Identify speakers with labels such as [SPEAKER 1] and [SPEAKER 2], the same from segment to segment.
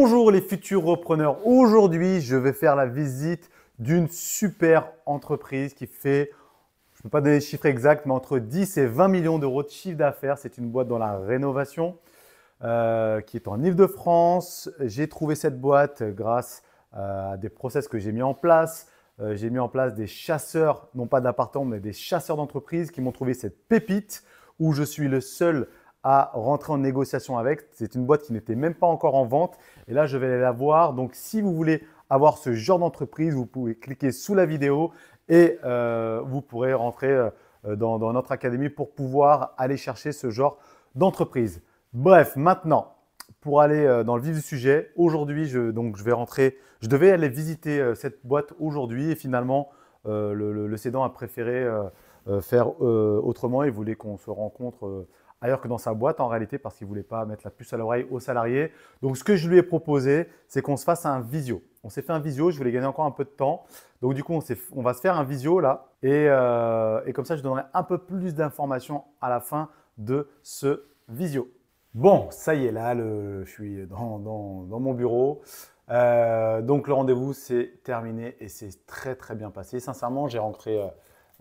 [SPEAKER 1] Bonjour les futurs repreneurs. Aujourd'hui, je vais faire la visite d'une super entreprise qui fait, je ne peux pas donner les chiffres exacts, mais entre 10 et 20 millions d'euros de chiffre d'affaires. C'est une boîte dans la rénovation qui est en Île-de-France. J'ai trouvé cette boîte grâce à des process que j'ai mis en place. J'ai mis en place des chasseurs, non pas d'appartements, mais des chasseurs d'entreprises qui m'ont trouvé cette pépite où je suis le seul à rentrer en négociation avec. C'est une boîte qui n'était même pas encore en vente et là, je vais aller la voir. Donc, si vous voulez avoir ce genre d'entreprise, vous pouvez cliquer sous la vidéo et vous pourrez rentrer dans notre académie pour pouvoir aller chercher ce genre d'entreprise. Bref, maintenant, pour aller dans le vif du sujet, aujourd'hui, je vais rentrer. Je devais aller visiter cette boîte aujourd'hui et finalement, le cédant a préféré faire autrement. Il voulait qu'on se rencontre ailleurs que dans sa boîte en réalité parce qu'il ne voulait pas mettre la puce à l'oreille aux salariés. Donc, ce que je lui ai proposé, c'est qu'on se fasse un visio. On s'est fait un visio, je voulais gagner encore un peu de temps. Donc, du coup, on va se faire un visio là et comme ça, je donnerai un peu plus d'informations à la fin de ce visio. Bon, ça y est, là, je suis dans mon bureau. Donc, le rendez-vous, c'est terminé et c'est très, très bien passé. Sincèrement, j'ai rencontré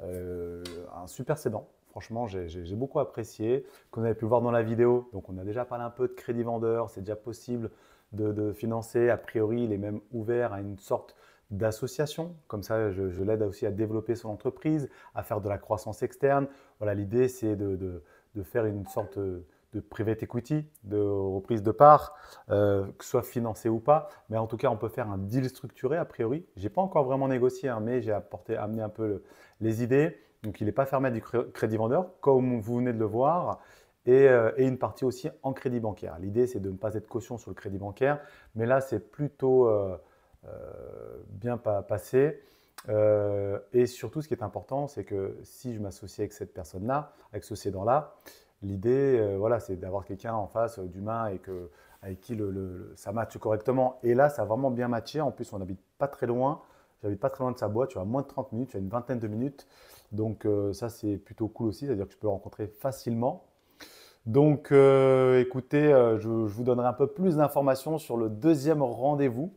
[SPEAKER 1] un super cédant. Franchement, j'ai beaucoup apprécié. Comme vous avez pu le voir dans la vidéo, donc on a déjà parlé un peu de crédit vendeur. C'est déjà possible de financer. A priori, il est même ouvert à une sorte d'association. Comme ça, je l'aide aussi à développer son entreprise, à faire de la croissance externe. Voilà, l'idée, c'est de faire une sorte de private equity, de reprise de parts, que ce soit financé ou pas. Mais en tout cas, on peut faire un deal structuré a priori. Je n'ai pas encore vraiment négocié, hein, mais j'ai amené un peu les idées. Donc, il n'est pas fermé à du crédit vendeur, comme vous venez de le voir, et une partie aussi en crédit bancaire. L'idée, c'est de ne pas être caution sur le crédit bancaire, mais là, c'est plutôt bien passé. Et surtout, ce qui est important, c'est que si je m'associe avec cette personne-là, avec ce cédant-là, l'idée, voilà, c'est d'avoir quelqu'un en face d'humain et avec qui ça matche correctement. Et là, ça a vraiment bien matché. En plus, on n'habite pas très loin. J'habite pas très loin de sa boîte. Tu as moins de 30 minutes, tu as une vingtaine de minutes. Donc, ça, c'est plutôt cool aussi. C'est-à-dire que je peux le rencontrer facilement. Donc, écoutez, je vous donnerai un peu plus d'informations sur le deuxième rendez-vous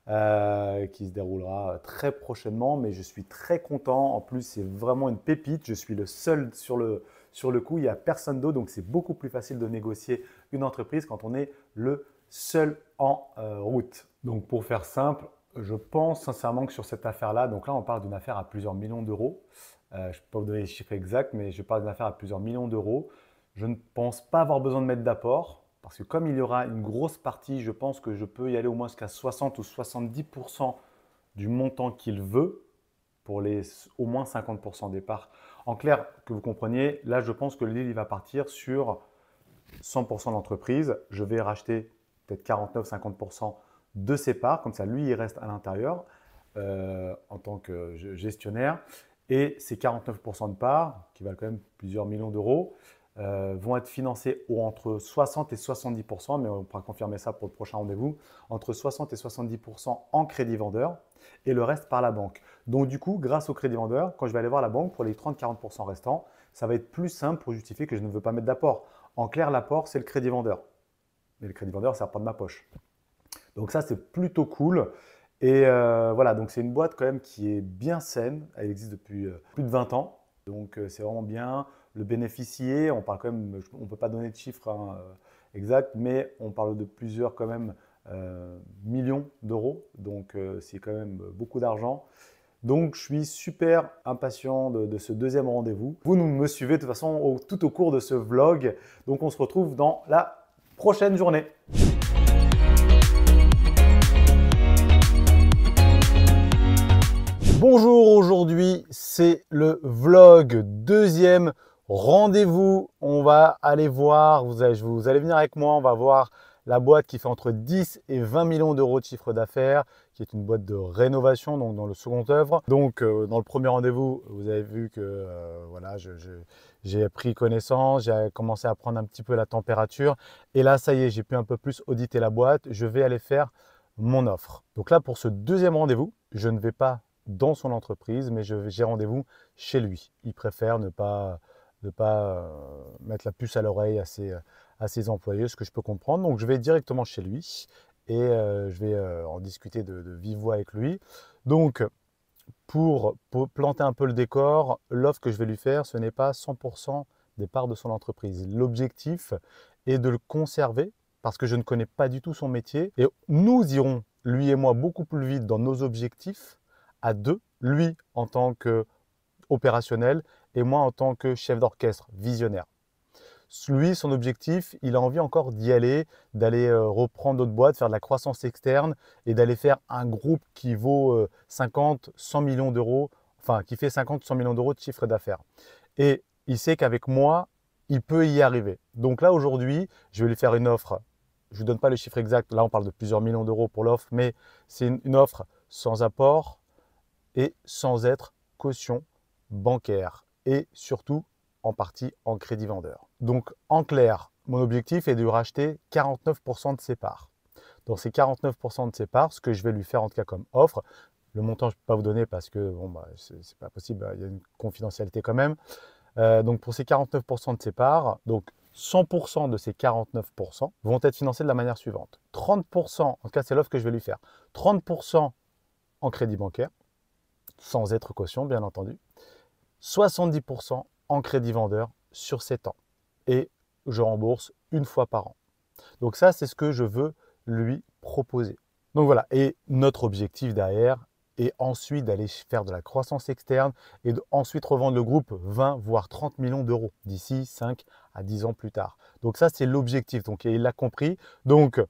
[SPEAKER 1] qui se déroulera très prochainement. Mais je suis très content. En plus, c'est vraiment une pépite. Je suis le seul sur le coup. Il n'y a personne d'autre. Donc, c'est beaucoup plus facile de négocier une entreprise quand on est le seul en route. Donc, pour faire simple, je pense sincèrement que sur cette affaire-là, donc là, on parle d'une affaire à plusieurs millions d'euros. Je ne peux pas vous donner les chiffres exacts, mais je parle d'une affaire à plusieurs millions d'euros. Je ne pense pas avoir besoin de mettre d'apport parce que comme il y aura une grosse partie, je pense que je peux y aller au moins jusqu'à 60 ou 70% du montant qu'il veut pour les au moins 50% des parts. En clair, que vous compreniez, là, je pense que le deal il va partir sur 100% de l'entreprise. Je vais racheter peut-être 49-50% de ses parts. Comme ça, lui, il reste à l'intérieur en tant que gestionnaire. Et ces 49% de parts, qui valent quand même plusieurs millions d'euros, vont être financés entre 60 et 70%, mais on pourra confirmer ça pour le prochain rendez-vous, entre 60 et 70% en crédit vendeur et le reste par la banque. Donc du coup, grâce au crédit vendeur, quand je vais aller voir la banque pour les 30-40% restants, ça va être plus simple pour justifier que je ne veux pas mettre d'apport. En clair, l'apport, c'est le crédit vendeur. Mais le crédit vendeur, ça ne part de ma poche. Donc ça, c'est plutôt cool. Et voilà, donc c'est une boîte quand même qui est bien saine. Elle existe depuis plus de 20 ans. Donc c'est vraiment bien. Le bénéficier, on parle quand même, on ne peut pas donner de chiffres exacts, mais on parle de plusieurs quand même millions d'euros. Donc c'est quand même beaucoup d'argent. Donc je suis super impatient de ce deuxième rendez-vous. Vous me suivez de toute façon tout au cours de ce vlog. Donc on se retrouve dans la prochaine journée. Bonjour, aujourd'hui c'est le vlog deuxième rendez-vous. On va aller voir, vous allez venir avec moi, on va voir la boîte qui fait entre 10 et 20 millions d'euros de chiffre d'affaires, qui est une boîte de rénovation, donc dans le second œuvre. Donc dans le premier rendez-vous, vous avez vu que voilà, j'ai pris connaissance, j'ai commencé à prendre un petit peu la température. Et là, ça y est, j'ai pu un peu plus auditer la boîte. Je vais aller faire mon offre. Donc là, pour ce deuxième rendez-vous, je ne vais pas dans son entreprise, mais j'ai rendez-vous chez lui. Il préfère ne pas mettre la puce à l'oreille à ses employés, ce que je peux comprendre. Donc, je vais directement chez lui et je vais en discuter de vive voix avec lui. Donc, pour planter un peu le décor, l'offre que je vais lui faire, ce n'est pas 100% des parts de son entreprise. L'objectif est de le conserver parce que je ne connais pas du tout son métier et nous irons, lui et moi, beaucoup plus vite dans nos objectifs à deux, lui en tant qu'opérationnel et moi en tant que chef d'orchestre, visionnaire. Lui, son objectif, il a envie encore d'y aller, d'aller reprendre d'autres boîtes, faire de la croissance externe et d'aller faire un groupe qui vaut 50, 100 millions d'euros, enfin qui fait 50, 100 millions d'euros de chiffre d'affaires. Et il sait qu'avec moi, il peut y arriver. Donc là, aujourd'hui, je vais lui faire une offre. Je ne vous donne pas le chiffre exact, là on parle de plusieurs millions d'euros pour l'offre, mais c'est une offre sans apport et sans être caution bancaire et surtout en partie en crédit vendeur. Donc en clair, mon objectif est de racheter 49% de ses parts. Dans ces 49% de ses parts, ce que je vais lui faire en tout cas comme offre, le montant je ne peux pas vous donner parce que bon, c'est pas possible, il y a une confidentialité quand même. Donc pour ces 49% de ses parts, donc 100% de ces 49% vont être financés de la manière suivante. 30%, en tout cas c'est l'offre que je vais lui faire, 30% en crédit bancaire, sans être caution bien entendu, 70% en crédit vendeur sur 7 ans et je rembourse une fois par an. Donc ça, c'est ce que je veux lui proposer. Donc voilà, et notre objectif derrière est ensuite d'aller faire de la croissance externe et ensuite revendre le groupe 20 voire 30 millions d'euros d'ici 5 à 10 ans plus tard. Donc ça, c'est l'objectif. Donc il l'a compris. Donc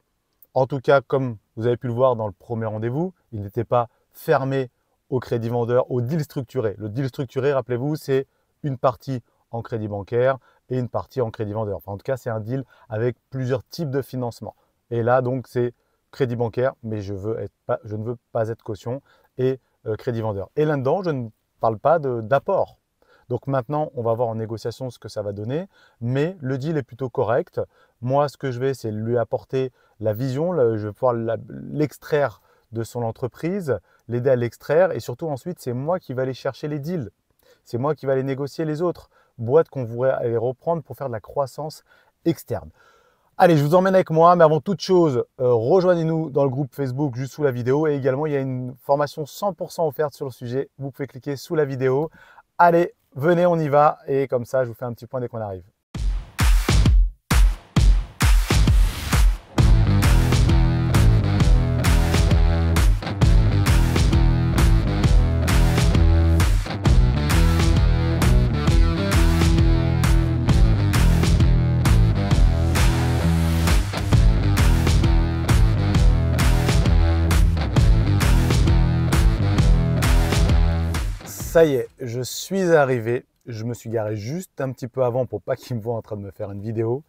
[SPEAKER 1] en tout cas, comme vous avez pu le voir dans le premier rendez-vous, il n'était pas fermé au crédit vendeur, au deal structuré. Le deal structuré, rappelez-vous, c'est une partie en crédit bancaire et une partie en crédit vendeur. Enfin, en tout cas, c'est un deal avec plusieurs types de financement. Et là, donc, c'est crédit bancaire, mais je ne veux pas être caution et crédit vendeur. Et là-dedans, je ne parle pas d'apport. Donc maintenant, on va voir en négociation ce que ça va donner, mais le deal est plutôt correct. Moi, ce que je vais, c'est lui apporter la vision, je vais pouvoir l'extraire de son entreprise, l'aider à l'extraire et surtout ensuite, c'est moi qui vais aller chercher les deals. C'est moi qui vais aller négocier les autres boîtes qu'on voudrait aller reprendre pour faire de la croissance externe. Allez, je vous emmène avec moi, mais avant toute chose, rejoignez-nous dans le groupe Facebook juste sous la vidéo et également, il y a une formation 100% offerte sur le sujet. Vous pouvez cliquer sous la vidéo. Allez, venez, on y va et comme ça, je vous fais un petit point dès qu'on arrive. Ça y est, je suis arrivé. Je me suis garé juste un petit peu avant pour pas qu'il me voie en train de me faire une vidéo.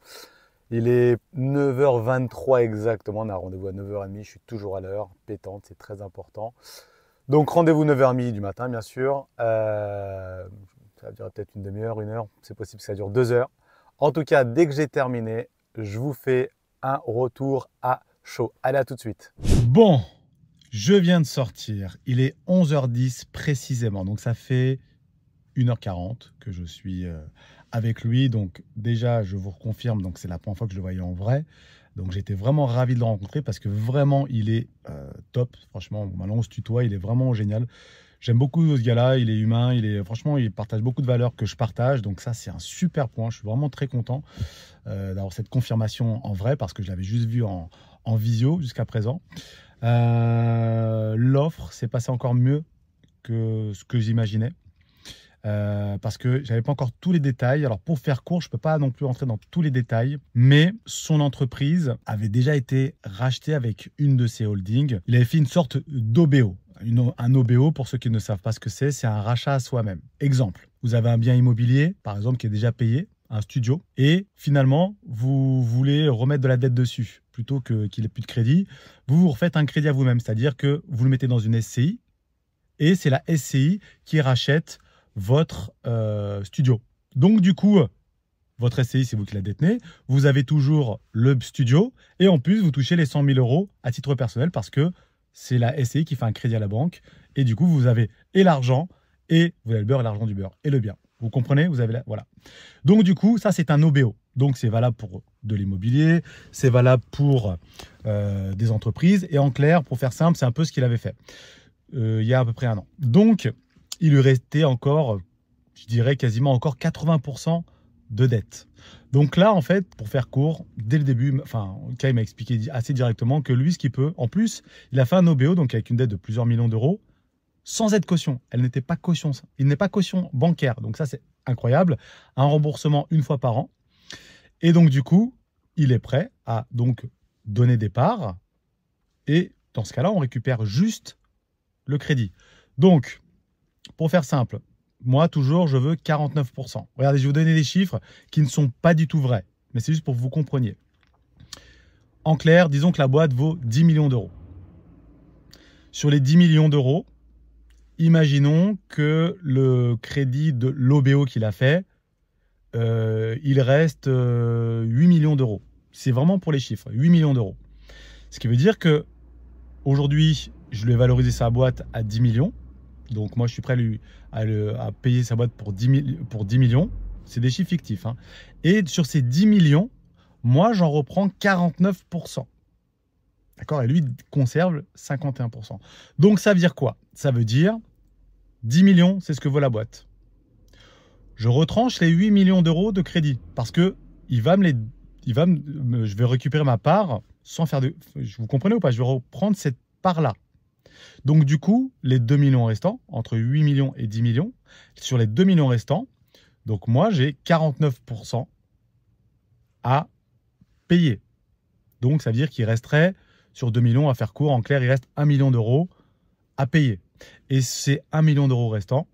[SPEAKER 1] Il est 9h23 exactement. On a rendez-vous à 9h30. Je suis toujours à l'heure. Pétante, c'est très important. Donc rendez-vous 9h30 du matin, bien sûr. Ça va durer peut-être une demi-heure, une heure. C'est possible que ça dure 2 heures. En tout cas, dès que j'ai terminé, je vous fais un retour à chaud. Allez, à tout de suite. Bon. Je viens de sortir, il est 11h10 précisément, donc ça fait 1h40 que je suis avec lui. Donc déjà, je vous reconfirme, donc c'est la première fois que je le voyais en vrai. Donc j'étais vraiment ravi de le rencontrer parce que vraiment, il est top. Franchement, maintenant on se tutoie, il est vraiment génial. J'aime beaucoup ce gars-là, il est humain, franchement, il partage beaucoup de valeurs que je partage. Donc ça, c'est un super point. Je suis vraiment très content d'avoir cette confirmation en vrai parce que je l'avais juste vu en visio jusqu'à présent. L'offre s'est passée encore mieux que ce que j'imaginais parce que j'avais pas encore tous les détails. Alors pour faire court, je peux pas non plus rentrer dans tous les détails, mais son entreprise avait déjà été rachetée avec une de ses holdings. Il avait fait une sorte d'OBO. Un OBO, pour ceux qui ne savent pas ce que c'est un rachat à soi-même. Exemple, vous avez un bien immobilier, par exemple, qui est déjà payé, un studio, et finalement, vous voulez remettre de la dette dessus. Plutôt qu'il n'ait plus de crédit, vous vous refaites un crédit à vous-même, c'est-à-dire que vous le mettez dans une SCI, et c'est la SCI qui rachète votre studio. Donc du coup, votre SCI, c'est vous qui la détenez, vous avez toujours le studio, et en plus, vous touchez les 100 000 € à titre personnel parce que c'est la SCI qui fait un crédit à la banque. Et du coup, vous avez et l'argent, et vous avez le beurre et l'argent du beurre, et le bien. Vous comprenez? Vous avez voilà. Donc du coup, ça, c'est un OBO.
[SPEAKER 2] Donc, c'est valable pour de l'immobilier, c'est valable pour des entreprises. Et en clair, pour faire simple, c'est un peu ce qu'il avait fait il y a à peu près un an. Donc, il lui restait encore, je dirais quasiment encore 80% de dette. Donc là, en fait, pour faire court, dès le début, enfin, Kai m'a expliqué assez directement que lui, ce qu'il peut, en plus, il a fait un OBO, donc avec une dette de plusieurs millions d'euros, sans être caution. Elle n'était pas caution. Il n'est pas caution bancaire. Donc ça, c'est incroyable. Un remboursement une fois par an. Et donc, du coup, il est prêt à donc donner des parts. Et dans ce cas-là, on récupère juste le crédit. Donc, pour faire simple, moi, toujours, je veux 49%. Regardez, je vais vous donner des chiffres qui ne sont pas du tout vrais. Mais c'est juste pour que vous compreniez. En clair, disons que la boîte vaut 10 millions d'euros. Sur les 10 millions d'euros, imaginons que le crédit de l'OBO qu'il a fait, il reste 8 millions d'euros. C'est vraiment pour les chiffres, 8 millions d'euros. Ce qui veut dire que aujourd'hui, je lui ai valorisé sa boîte à 10 millions. Donc moi, je suis prêt à payer sa boîte pour 10 millions. C'est des chiffres fictifs, hein. Et sur ces 10 millions, moi, j'en reprends 49%. D'accord? Et lui, il conserve 51%. Donc, ça veut dire quoi? Ça veut dire 10 millions, c'est ce que vaut la boîte. Je retranche les 8 millions d'euros de crédit parce que je vais récupérer ma part sans faire de... Vous comprenez ou pas? Je vais reprendre cette part-là. Donc, du coup, les 2 millions restants, entre 8 millions et 10 millions, sur les 2 millions restants, donc moi, j'ai 49% à payer. Donc, ça veut dire qu'il resterait, sur 2 millions, à faire court, en clair, il reste 1 million d'euros à payer. Et ces 1 million d'euros restants,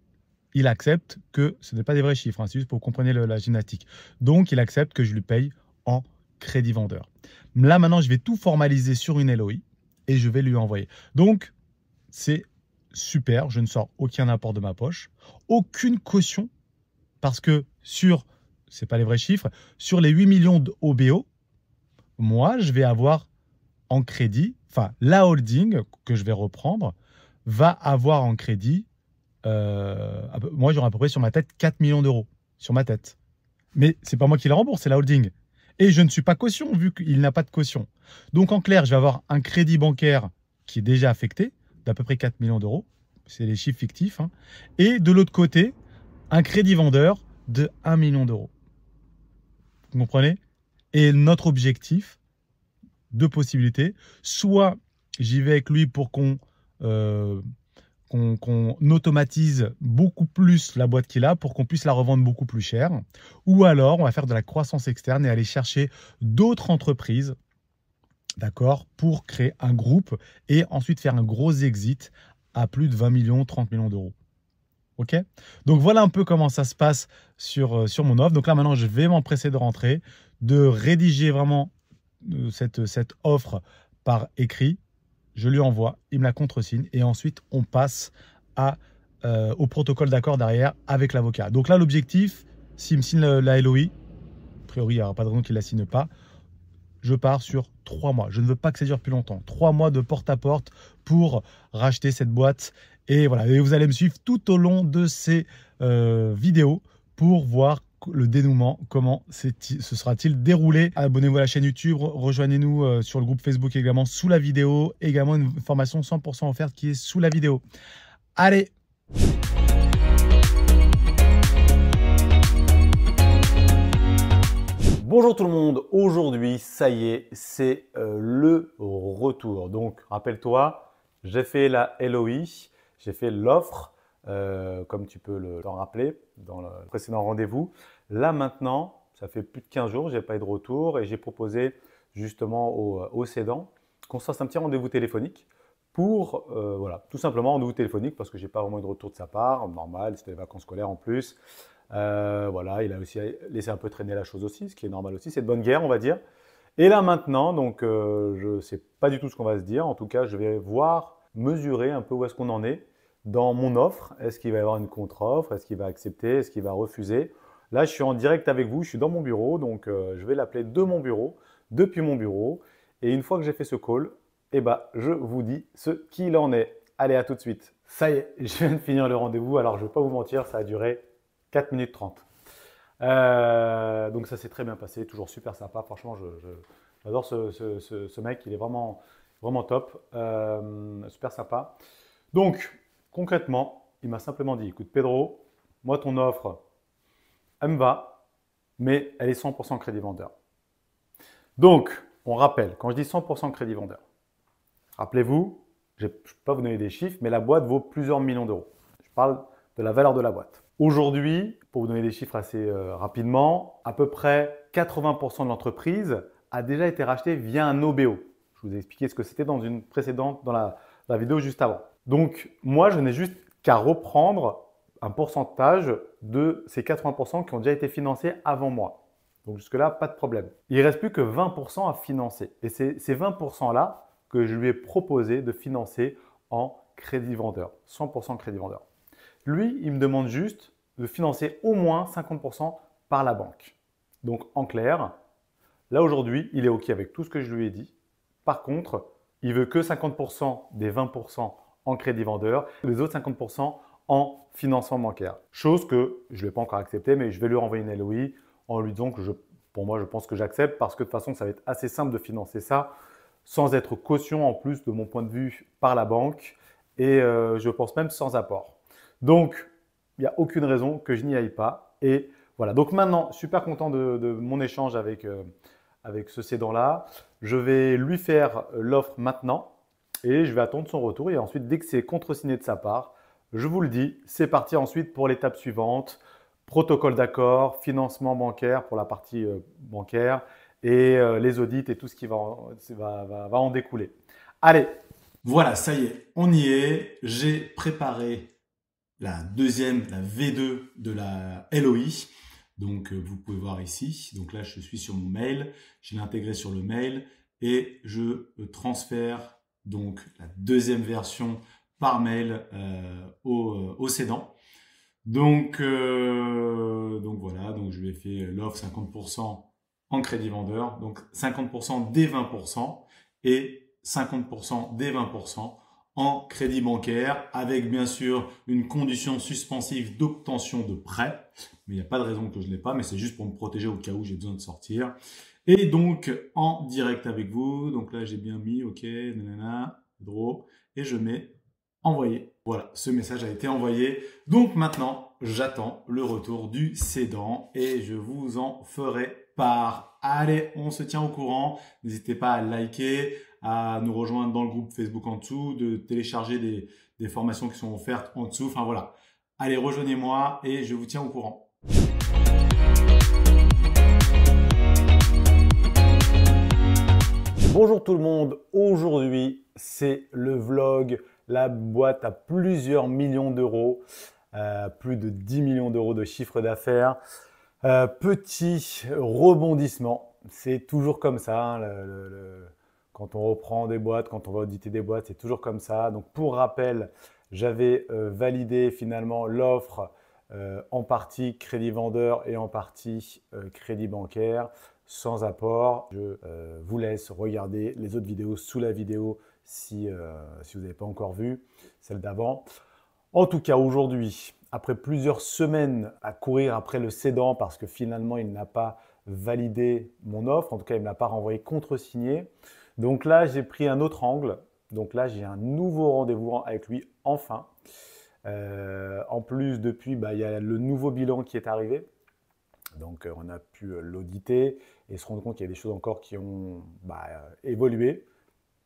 [SPEAKER 2] il accepte que, ce n'est pas des vrais chiffres, hein, c'est juste pour que vous compreniez la gymnastique. Donc, il accepte que je lui paye en crédit vendeur. Là, maintenant, je vais tout formaliser sur une LOI et je vais lui envoyer. Donc, c'est super, je ne sors aucun apport de ma poche, aucune caution, parce que c'est pas les vrais chiffres, sur les 8 millions d'OBO, moi, je vais avoir en crédit, enfin, la holding que je vais reprendre va avoir en crédit, moi, j'aurai à peu près sur ma tête 4 millions d'euros, sur ma tête. Mais c'est pas moi qui la rembourse, c'est la holding. Et je ne suis pas caution, vu qu'il n'a pas de caution. Donc, en clair, je vais avoir un crédit bancaire qui est déjà affecté, d'à peu près 4 millions d'euros. C'est les chiffres fictifs, hein. Et de l'autre côté, un crédit vendeur de 1 million d'euros. Vous comprenez? Et notre objectif, deux possibilités. Soit j'y vais avec lui pour qu'on automatise beaucoup plus la boîte qu'il a pour qu'on puisse la revendre beaucoup plus cher. Ou alors, on va faire de la croissance externe et aller chercher d'autres entreprises, d'accord, pour créer un groupe et ensuite faire un gros exit à plus de 20 millions, 30 millions d'euros. OK? Donc, voilà un peu comment ça se passe sur mon offre. Donc là, maintenant, je vais m'empresser de rentrer, de rédiger vraiment cette offre par écrit. Je lui envoie, il me la contresigne et ensuite, on passe au protocole d'accord derrière avec l'avocat. Donc là, l'objectif, s'il me signe la LOI, a priori, il n'y aura pas de raison qu'il ne la signe pas, je pars sur 3 mois. Je ne veux pas que ça dure plus longtemps. 3 mois de porte-à-porte pour racheter cette boîte. Et voilà, et vous allez me suivre tout au long de ces vidéos pour voir le dénouement, comment se sera-t-il déroulé. Abonnez-vous à la chaîne YouTube, rejoignez-nous sur le groupe Facebook également sous la vidéo. Également une formation 100% offerte qui est sous la vidéo. Allez!
[SPEAKER 1] Bonjour tout le monde, aujourd'hui, ça y est, c'est le retour. Donc, rappelle-toi, j'ai fait la LOI, j'ai fait l'offre, comme tu peux t'en rappeler dans le précédent rendez-vous. Là maintenant, ça fait plus de 15 jours, je n'ai pas eu de retour et j'ai proposé justement au cédant qu'on se fasse un petit rendez-vous téléphonique pour, voilà, tout simplement rendez-vous téléphonique parce que je n'ai pas vraiment eu de retour de sa part, normal, c'était les vacances scolaires en plus. Voilà, il a aussi laissé un peu traîner la chose aussi, ce qui est normal aussi, c'est de bonne guerre on va dire. Et là maintenant, donc je ne sais pas du tout ce qu'on va se dire, en tout cas je vais voir, mesurer un peu où est-ce qu'on en est dans mon offre. Est-ce qu'il va y avoir une contre-offre? Est-ce qu'il va accepter? Est-ce qu'il va refuser? Là je suis en direct avec vous, je suis dans mon bureau, donc je vais l'appeler de mon bureau, depuis mon bureau. Et une fois que j'ai fait ce call, eh ben, je vous dis ce qu'il en est. Allez, à tout de suite. Ça y est, je viens de finir le rendez-vous, alors je ne vais pas vous mentir, ça a duré 4 minutes 30. Donc ça s'est très bien passé, toujours super sympa. Franchement, j'adore ce mec, il est vraiment, vraiment top, super sympa. Donc concrètement, il m'a simplement dit, écoute Pedro, moi ton offre, elle me va, mais elle est 100% crédit vendeur. Donc, on rappelle, quand je dis 100% crédit vendeur, rappelez-vous, je ne peux pas vous donner des chiffres, mais la boîte vaut plusieurs millions d'euros. Je parle de la valeur de la boîte. Aujourd'hui, pour vous donner des chiffres assez rapidement, à peu près 80% de l'entreprise a déjà été rachetée via un OBO. Je vous ai expliqué ce que c'était dans une précédente, dans la vidéo juste avant. Donc, moi, je n'ai juste qu'à reprendre un pourcentage de ces 80% qui ont déjà été financés avant moi. Donc jusque-là, pas de problème. Il ne reste plus que 20% à financer. Et c'est ces 20%-là que je lui ai proposé de financer en crédit vendeur, 100% crédit vendeur. Lui, il me demande juste de financer au moins 50% par la banque. Donc en clair, là aujourd'hui, il est OK avec tout ce que je lui ai dit. Par contre, il veut que 50% des 20% en crédit vendeur et les autres 50% en financement bancaire. Chose que je ne vais pas encore accepter, mais je vais lui renvoyer une LOI en lui disant que pour moi, je pense que j'accepte parce que de toute façon, ça va être assez simple de financer ça sans être caution en plus de mon point de vue par la banque et je pense même sans apport. Donc, il n'y a aucune raison que je n'y aille pas. Et voilà, donc maintenant, super content de mon échange avec ce cédant-là. Je vais lui faire l'offre maintenant et je vais attendre son retour. Et ensuite, dès que c'est contresigné de sa part, je vous le dis, c'est parti ensuite pour l'étape suivante. Protocole d'accord, financement bancaire pour la partie bancaire et les audits et tout ce qui va en découler. Allez,
[SPEAKER 2] Voilà, ça y est, on y est. J'ai préparé la V2 de la LOI. Donc, vous pouvez voir ici. Donc là, je suis sur mon mail. Je l'ai intégré sur le mail et je transfère donc la deuxième version par mail au cédant. Donc voilà, donc je lui ai fait l'offre 50% en crédit vendeur, donc 50% des 20% et 50% des 20% en crédit bancaire avec bien sûr une condition suspensive d'obtention de prêt. Mais il n'y a pas de raison que je ne l'ai pas, mais c'est juste pour me protéger au cas où j'ai besoin de sortir. Et donc en direct avec vous, donc là j'ai bien mis, ok, nanana, draw, et je mets envoyer. Voilà, ce message a été envoyé. Donc maintenant, j'attends le retour du cédant et je vous en ferai part. Allez, on se tient au courant. N'hésitez pas à liker, à nous rejoindre dans le groupe Facebook en dessous, de télécharger des formations qui sont offertes en dessous. Enfin voilà. Allez, rejoignez-moi et je vous tiens au courant.
[SPEAKER 1] bonjour tout le monde. Aujourd'hui, c'est le vlog. La boîte a plusieurs millions d'euros, plus de 10 millions d'euros de chiffre d'affaires. Petit rebondissement, c'est toujours comme ça. Quand on reprend des boîtes, quand on va auditer des boîtes, c'est toujours comme ça. Donc pour rappel, j'avais validé finalement l'offre en partie crédit vendeur et en partie crédit bancaire sans apport. Je vous laisse regarder les autres vidéos sous la vidéo si vous n'avez pas encore vu celle d'avant. En tout cas, aujourd'hui, après plusieurs semaines à courir après le cédant parce que finalement, il n'a pas validé mon offre, en tout cas, il ne me l'a pas renvoyé contresigné. Donc là, j'ai pris un autre angle. Donc là, j'ai un nouveau rendez-vous avec lui, enfin. En plus, depuis, il y a le nouveau bilan qui est arrivé. Donc, on a pu l'auditer et se rendre compte qu'il y a des choses encore qui ont évolué.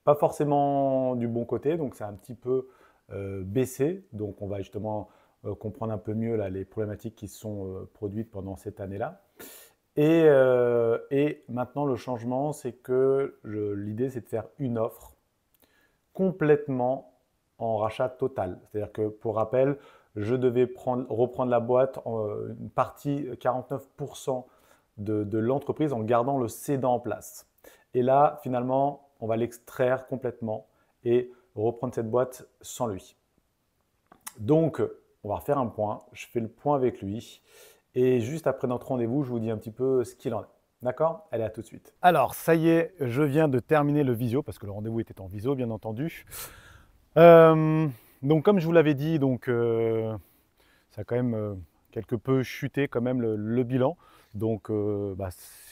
[SPEAKER 1] Pas forcément du bon côté, donc c'est un petit peu baissé. Donc, on va justement comprendre un peu mieux là, les problématiques qui sont produites pendant cette année-là. Et maintenant, le changement, c'est que l'idée, c'est de faire une offre complètement en rachat total. C'est-à-dire que, pour rappel, je devais reprendre la boîte, une partie, 49% de l'entreprise en gardant le cédant en place. Et là, finalement, on va l'extraire complètement et reprendre cette boîte sans lui. Donc, on va refaire un point. Je fais le point avec lui. Et juste après notre rendez-vous, je vous dis un petit peu ce qu'il en est. D'accord? Allez, à tout de suite. Alors, ça y est, je viens de terminer le visio, parce que le rendez-vous était en visio, bien entendu. Donc, comme je vous l'avais dit, ça a quand même quelque peu chuté quand même le bilan. Donc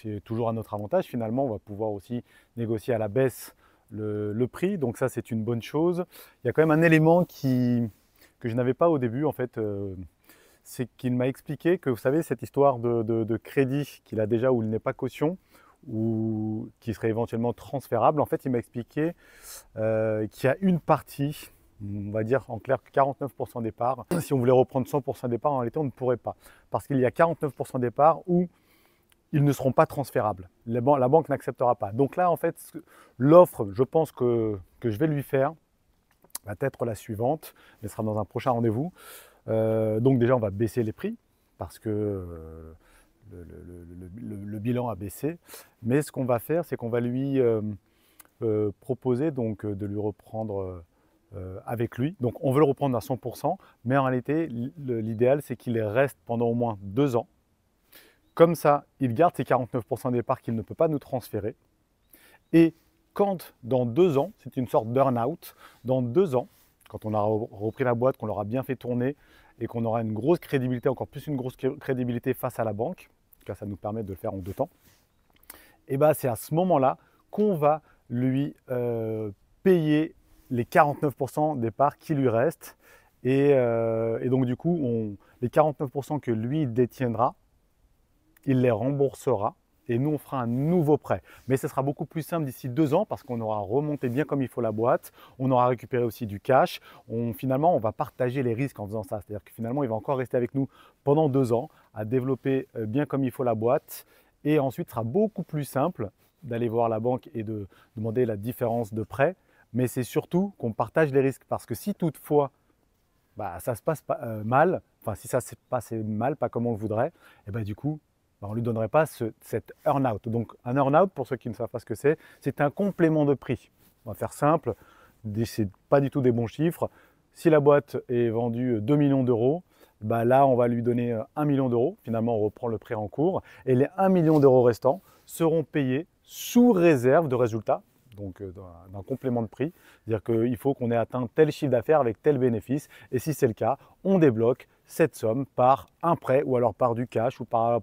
[SPEAKER 1] c'est toujours à notre avantage. Finalement, on va pouvoir aussi négocier à la baisse le prix. Donc ça, c'est une bonne chose. Il y a quand même un élément que je n'avais pas au début, en fait. C'est qu'il m'a expliqué que, vous savez, cette histoire de crédit qu'il a déjà où il n'est pas caution ou qui serait éventuellement transférable, en fait, il m'a expliqué qu'il y a une partie, on va dire en clair 49% des parts. Si on voulait reprendre 100% des parts, en réalité, on ne pourrait pas. Parce qu'il y a 49% des parts où ils ne seront pas transférables. La banque n'acceptera pas. Donc là, en fait, l'offre, je pense que je vais lui faire va être la suivante. Elle sera dans un prochain rendez-vous. Donc déjà, on va baisser les prix parce que le bilan a baissé. Mais ce qu'on va faire, c'est qu'on va lui proposer donc, de lui reprendre avec lui. Donc on veut le reprendre à 100%, mais en réalité, l'idéal, c'est qu'il reste pendant au moins 2 ans. Comme ça, il garde ses 49% des parts qu'il ne peut pas nous transférer. Et quand, dans 2 ans, c'est une sorte d'earn-out, dans 2 ans, quand on aura repris la boîte, qu'on l'aura bien fait tourner et qu'on aura une grosse crédibilité, encore plus une grosse crédibilité face à la banque, en tout cas ça nous permet de le faire en 2 temps, et bien c'est à ce moment-là qu'on va lui payer les 49% des parts qui lui restent. Et donc du coup, les 49% que lui détiendra, il les remboursera et nous on fera un nouveau prêt. Mais ce sera beaucoup plus simple d'ici 2 ans parce qu'on aura remonté bien comme il faut la boîte, on aura récupéré aussi du cash, finalement on va partager les risques en faisant ça. C'est-à-dire que finalement il va encore rester avec nous pendant 2 ans à développer bien comme il faut la boîte et ensuite ce sera beaucoup plus simple d'aller voir la banque et de demander la différence de prêt. Mais c'est surtout qu'on partage les risques parce que si toutefois ça se passe mal, enfin si ça se passe mal, pas comme on le voudrait, et du coup on ne lui donnerait pas cet earn-out. Donc un earn-out, pour ceux qui ne savent pas ce que c'est un complément de prix. On va faire simple, c'est pas du tout des bons chiffres. Si la boîte est vendue 2 millions d'euros, là on va lui donner 1 million d'euros. Finalement on reprend le prêt en cours et les 1 million d'euros restants seront payés sous réserve de résultats, donc d'un complément de prix. C'est-à-dire qu'il faut qu'on ait atteint tel chiffre d'affaires avec tel bénéfice et si c'est le cas, on débloque cette somme par un prêt ou alors par du cash ou par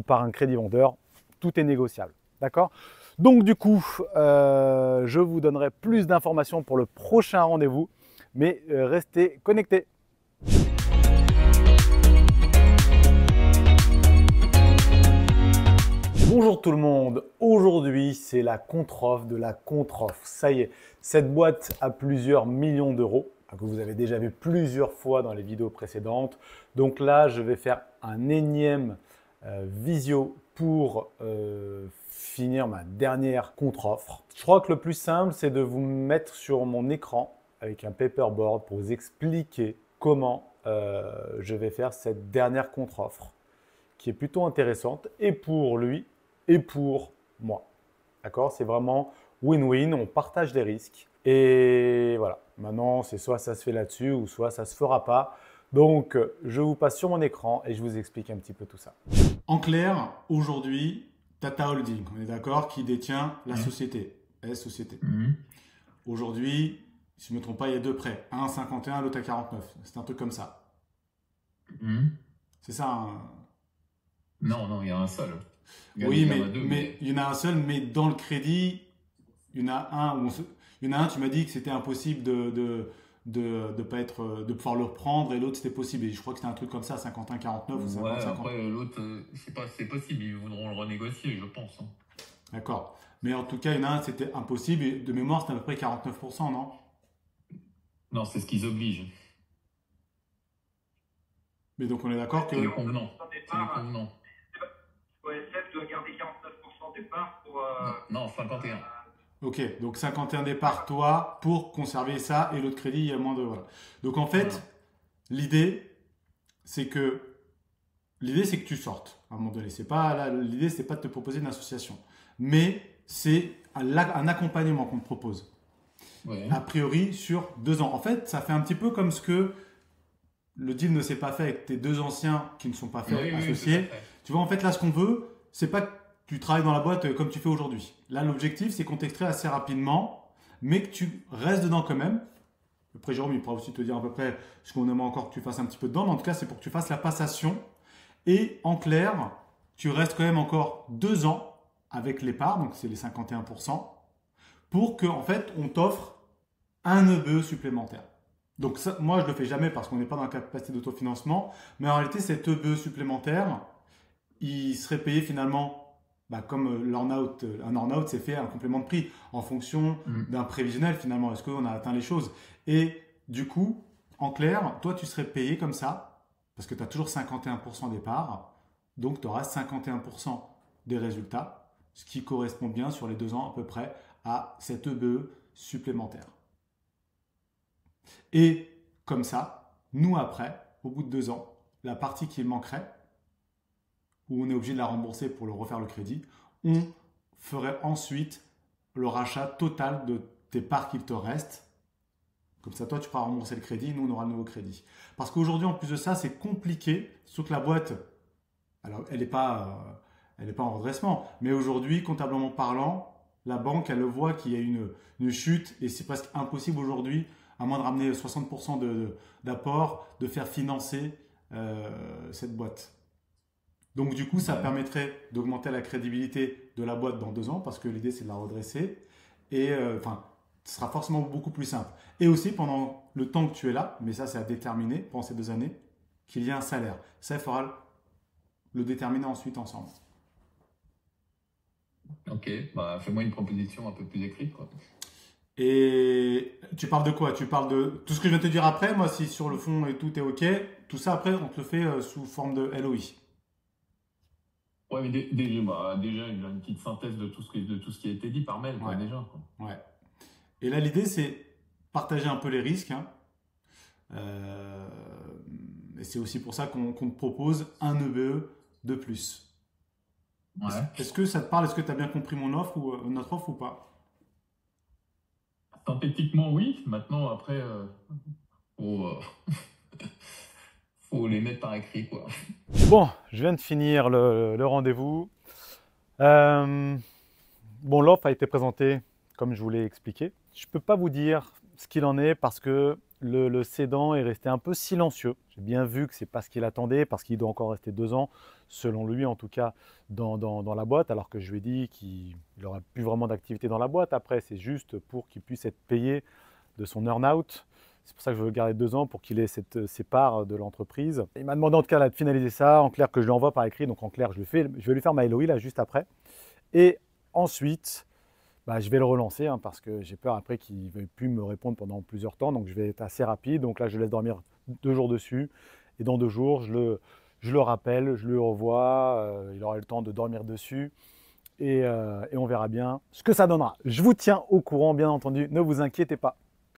[SPEAKER 1] un crédit vendeur. Tout est négociable. D'accord? Donc du coup, je vous donnerai plus d'informations pour le prochain rendez-vous, mais restez connectés. Bonjour tout le monde, aujourd'hui c'est la contre-offre de la contre-offre. Ça y est, cette boîte a plusieurs millions d'euros que vous avez déjà vu plusieurs fois dans les vidéos précédentes. Donc là, je vais faire un énième visio pour finir ma dernière contre-offre. Je crois que le plus simple, c'est de vous mettre sur mon écran avec un paperboard pour vous expliquer comment je vais faire cette dernière contre-offre qui est plutôt intéressante et pour lui et pour moi. D'accord? C'est vraiment win-win, on partage les risques. Et voilà, maintenant c'est soit ça se fait là-dessus ou soit ça ne se fera pas. Donc je vous passe sur mon écran et je vous explique un petit peu tout ça.
[SPEAKER 2] En clair, aujourd'hui, Tata Holding, on est d'accord, qui détient la société, S-Société. Aujourd'hui, si je ne me trompe pas, il y a 2 prêts, un à 51, l'autre à 49. C'est un truc comme ça. C'est ça hein?
[SPEAKER 3] Non, il y a un seul.
[SPEAKER 2] Oui, mais il y en a un seul, mais dans le crédit, il y en a un, tu m'as dit que c'était impossible de pouvoir le reprendre et l'autre c'était possible. Et je crois que c'était un truc comme ça, 51-49 ou 50-50.
[SPEAKER 3] Ouais, après l'autre, c'est possible, ils voudront le renégocier, je pense. Hein.
[SPEAKER 2] D'accord. Mais en tout cas, il y en a un, c'était impossible. Et de mémoire, c'était à peu près 49%, non?
[SPEAKER 3] Non, c'est ce qu'ils obligent.
[SPEAKER 2] Mais donc on est d'accord que…
[SPEAKER 3] C'est le convenant.
[SPEAKER 4] OSF doit garder 49% des parts pour…
[SPEAKER 3] Non, 51.
[SPEAKER 2] Ok, donc 51 départs toi pour conserver ça et l'autre crédit, il y a moins de… Voilà. Donc en fait, l'idée, c'est que tu sortes à un moment donné. L'idée, c'est pas de te proposer une association. Mais c'est un accompagnement qu'on te propose.
[SPEAKER 3] Ouais.
[SPEAKER 2] A priori, sur 2 ans. En fait, ça fait un petit peu comme ce que le deal ne s'est pas fait avec tes 2 anciens qui ne sont pas faits associés. Tu vois, en fait, là, ce qu'on veut, c'est pas que tu travailles dans la boîte comme tu fais aujourd'hui. Là, l'objectif, c'est qu'on t'extrait assez rapidement, mais que tu restes dedans quand même. Après, Jérôme, il pourra aussi te dire à peu près ce qu'on aimerait encore que tu fasses un petit peu dedans. Mais en tout cas, c'est pour que tu fasses la passation Et en clair, tu restes quand même encore 2 ans avec les parts, donc c'est les 51%, pour qu'en fait, on t'offre un EBE supplémentaire. Donc ça, moi, je ne le fais jamais parce qu'on n'est pas dans la capacité d'autofinancement, mais en réalité, cet EBE supplémentaire, il serait payé finalement, comme un earn-out, c'est fait un complément de prix en fonction d'un prévisionnel finalement. Est-ce qu'on a atteint les choses? Et du coup, en clair, toi, tu serais payé comme ça, parce que tu as toujours 51% des parts, donc tu auras 51% des résultats, ce qui correspond bien sur les 2 ans à peu près à cet EBE supplémentaire. Et comme ça, nous après, au bout de 2 ans, la partie qui manquerait, où on est obligé de la rembourser pour le refaire le crédit, on ferait ensuite le rachat total de tes parts qu'il te reste. Comme ça, toi, tu pourras rembourser le crédit, nous, on aura le nouveau crédit. Parce qu'aujourd'hui, en plus de ça, c'est compliqué, surtout que la boîte, alors elle n'est pas en redressement, mais aujourd'hui, comptablement parlant, la banque, elle le voit qu'il y a une chute et c'est presque impossible aujourd'hui, à moins de ramener 60% d'apport, de faire financer cette boîte. Donc du coup, ça permettrait d'augmenter la crédibilité de la boîte dans 2 ans parce que l'idée, c'est de la redresser. Et ce sera forcément beaucoup plus simple. Et aussi, pendant le temps que tu es là, mais ça, c'est à déterminer pendant ces 2 années, qu'il y ait un salaire. Ça, il faudra le déterminer ensuite ensemble.
[SPEAKER 3] Ok, fais-moi une proposition un peu plus écrite, quoi.
[SPEAKER 2] Et tu parles de quoi? Tu parles de tout ce que je viens de te dire après. Moi, si sur le fond et tout est OK, tout ça après, on te le fait sous forme de LOI.
[SPEAKER 3] Ouais, mais déjà, une petite synthèse de tout ce qui a été dit par mail, quoi, déjà, quoi.
[SPEAKER 2] Ouais. Et là, l'idée, c'est partager un peu les risques. Et c'est aussi pour ça qu'on te propose un EBE de plus.
[SPEAKER 3] Ouais.
[SPEAKER 2] Est-ce que ça te parle? Est-ce que tu as bien compris notre offre ou pas?
[SPEAKER 3] Synthétiquement, oui. Maintenant, après, faut les mettre par écrit, quoi.
[SPEAKER 1] Bon, je viens de finir le rendez-vous. Bon, l'offre a été présentée comme je vous l'ai expliqué. Je ne peux pas vous dire ce qu'il en est parce que le cédant est resté un peu silencieux. J'ai bien vu que ce n'est pas ce qu'il attendait parce qu'il doit encore rester 2 ans, selon lui en tout cas, dans la boîte, alors que je lui ai dit qu'il n'aura plus vraiment d'activité dans la boîte. Après, c'est juste pour qu'il puisse être payé de son earn-out. C'est pour ça que je veux le garder 2 ans pour qu'il ait ses parts de l'entreprise. Il m'a demandé en tout cas là, de finaliser ça, en clair que je lui envoie par écrit. Donc en clair, je vais lui faire ma LOI là juste après. Et ensuite, je vais le relancer parce que j'ai peur après qu'il ne veuille plus me répondre pendant plusieurs temps. Donc je vais être assez rapide. Donc là, je laisse dormir 2 jours dessus. Et dans 2 jours, je le rappelle, je le revois. Il aura le temps de dormir dessus. Et on verra bien ce que ça donnera. Je vous tiens au courant, bien entendu. Ne vous inquiétez pas.